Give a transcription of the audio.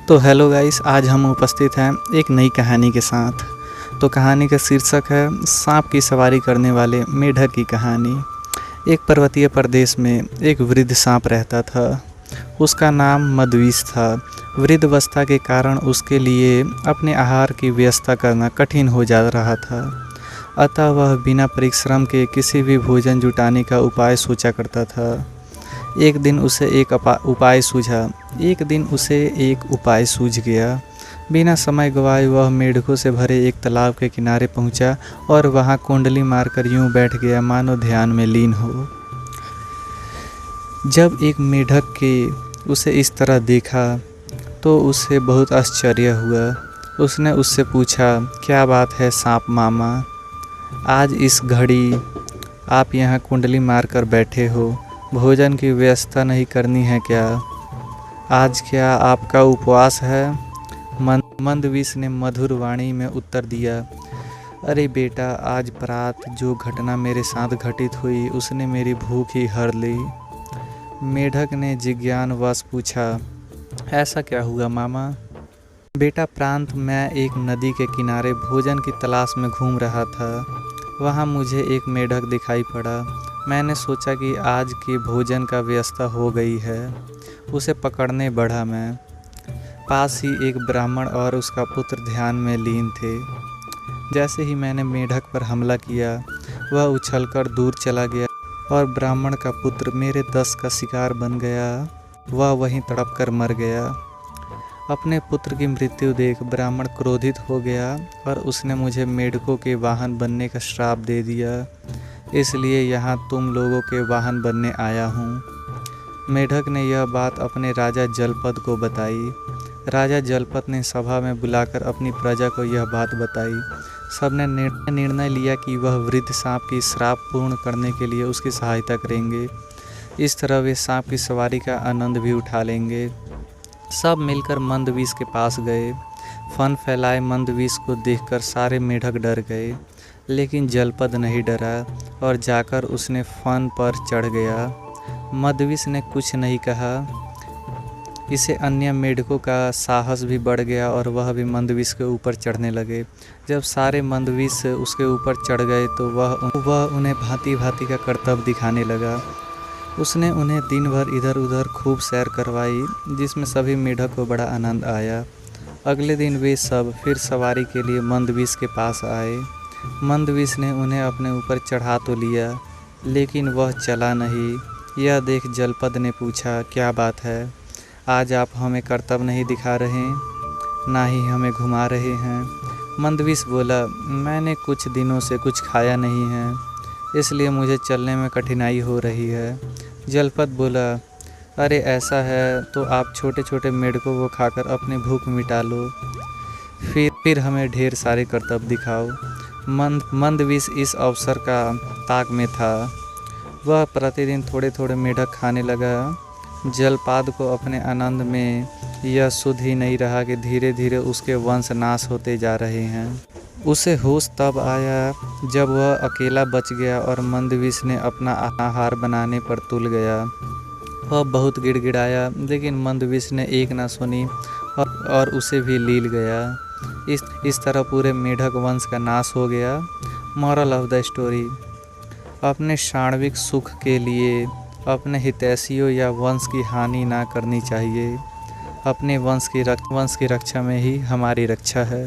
तो hello guys, आज हम उपस्थित हैं एक नई कहानी के साथ। तो कहानी का शीर्षक है सांप की सवारी करने वाले मेढक की कहानी। एक पर्वतीय प्रदेश में एक वृद्ध सांप रहता था। उसका नाम मदविश था। वृद्धावस्था के कारण उसके लिए अपने आहार की व्यवस्था करना कठिन हो जा रहा था। अतः वह बिना परिश्रम के किसी भी भोजन जुटाने का उपाय सोचा करता था। एक दिन उसे एक उपाय सूझ गया। बिना समय गवाए वह मेढकों से भरे एक तालाब के किनारे पहुंचा और वहां कुंडली मारकर यूं बैठ गया मानो ध्यान में लीन हो। जब एक मेढक के उसे इस तरह देखा तो उसे बहुत आश्चर्य हुआ। उसने उससे पूछा, क्या बात है सांप मामा, आज इस घड़ी आप यहाँ कुंडली मारकर बैठे हो, भोजन की व्यवस्था नहीं करनी है क्या? आज क्या आपका उपवास है? मंदविश ने मधुर वाणी में उत्तर दिया, अरे बेटा, आज प्रात जो घटना मेरे साथ घटित हुई उसने मेरी भूख ही हर ली। मेढक ने जिज्ञासावश पूछा, ऐसा क्या हुआ मामा? बेटा, प्रांत मैं एक नदी के किनारे भोजन की तलाश में घूम रहा था। वहाँ मुझे एक मेढक दिखाई पड़ा। मैंने सोचा कि आज की भोजन का व्यवस्था हो गई है। उसे पकड़ने बढ़ा मैं। पास ही एक ब्राह्मण और उसका पुत्र ध्यान में लीन थे। जैसे ही मैंने मेढक पर हमला किया, वह उछलकर दूर चला गया और ब्राह्मण का पुत्र मेरे दस्त का शिकार बन गया। वह वहीं तड़प कर मर गया। अपने पुत्र की मृत्यु देख ब्राह्मण क्रोधित हो गया और उसने मुझे मेढकों के वाहन बनने का श्राप दे दिया। इसलिए यहाँ तुम लोगों के वाहन बनने आया हूँ। मेढक ने यह बात अपने राजा जलपद को बताई। राजा जलपद ने सभा में बुलाकर अपनी प्रजा को यह बात बताई। सबने निर्णय लिया कि वह वृद्ध सांप की श्राप पूर्ण करने के लिए उसकी सहायता करेंगे। इस तरह वे सांप की सवारी का आनंद भी उठा लेंगे। सब मिलकर मंदविश के पास गए। फन फैलाए मंदविश को देखकर सारे मेढक डर गए, लेकिन जलपद नहीं डरा और जाकर उसने फन पर चढ़ गया। मंदविश ने कुछ नहीं कहा। इसे अन्य मेढकों का साहस भी बढ़ गया और वह भी मंदविश के ऊपर चढ़ने लगे। जब सारे मंदविश उसके ऊपर चढ़ गए तो वह उन्हें भांति भांति का करतब दिखाने लगा। उसने उन्हें दिन भर इधर उधर खूब सैर करवाई, जिसमें सभी मेढक को बड़ा आनंद आया। अगले दिन वे सब फिर सवारी के लिए मंदविश के पास आए। मंदविश ने उन्हें अपने ऊपर चढ़ा तो लिया, लेकिन वह चला नहीं। यह देख जलपद ने पूछा, क्या बात है, आज आप हमें करतब नहीं दिखा रहे, ना ही हमें घुमा रहे हैं? मंदविश बोला, मैंने कुछ दिनों से कुछ खाया नहीं है, इसलिए मुझे चलने में कठिनाई हो रही है। जलपद बोला, अरे ऐसा है तो आप छोटे छोटे मेढकों को खाकर अपनी भूख मिटा लो, फिर हमें ढेर सारे करतब दिखाओ। मंदविश इस अवसर का ताक में था। वह प्रतिदिन थोड़े थोड़े मेढक खाने लगा। जलपाद को अपने आनंद में यह सुध ही नहीं रहा कि धीरे धीरे उसके वंश नाश होते जा रहे हैं। उसे होश तब आया जब वह अकेला बच गया और मंदविश ने अपना आहार बनाने पर तुल गया। वह बहुत गिड़गिड़ाया, लेकिन मंदविश ने एक ना सुनी और उसे भी लील गया। इस तरह पूरे मेढक वंश का नाश हो गया। मॉरल ऑफ द स्टोरी, अपने शारीरिक सुख के लिए अपने हितैषियों या वंश की हानि ना करनी चाहिए। अपने वंश की रक्षा में ही हमारी रक्षा है।